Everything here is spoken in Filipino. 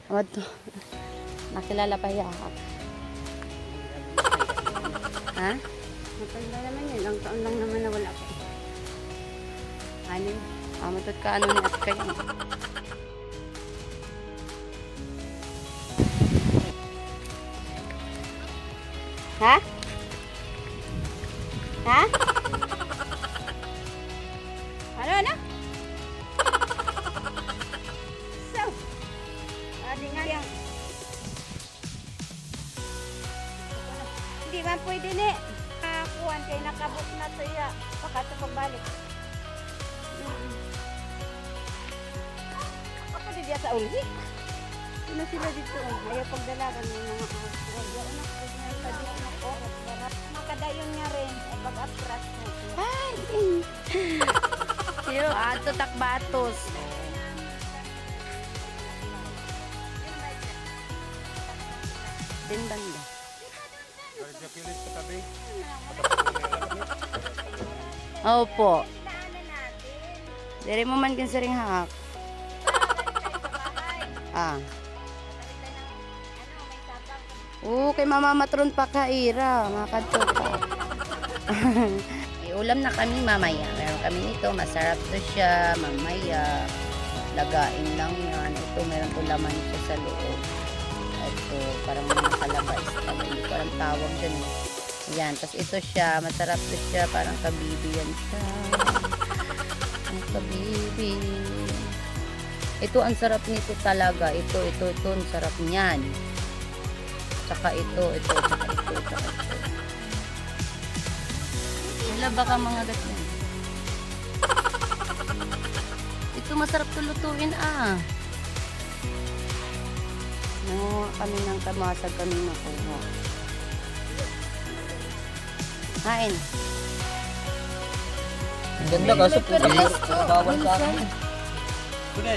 Amad to. Nakilala pa yahak. Ha? Matanda naman yun. Ilang taon lang naman na wala pa. Ano? Amatot ka ano ni at kayo. Ha? Ha? Ano na? So, adi nga yan. Hindi man pwede ni. Kuhan kay nakabot na siya. Baka ito pagbalik. Ako di diya sa uli. Sino sila dito? Ayaw pagdalagan ng mga ayaw na. Pwede na ko. Makadayon nga rin. Ay pag-atras mo. Ay! Sino? Ato takbatos. Din banda. Opo. Dari mo man kinsaring hak. Ah. Kay mama matron pa ka ira, makadto pa. Ulam na kami mamaya. Meron kami nito, masarap to siya mamaya. Lagain lang yan. Ito meron to laman siya sa loob. Ito parang mga kalabas. Hindi ko alam tawag dyan. Yan, tapos ito siya, masarap to siya, parang kabibi yan siya. Ang kabibi. Ito ang sarap nito talaga. Ito, ang sarap niyan. Tsaka ito. Wala baka mga ganyan. Ito masarap tulutuin ah. Nanguha kami ng kamasag kami nakuha. Kain. Ang ganda kaso po. Bawal sa akin. Sige.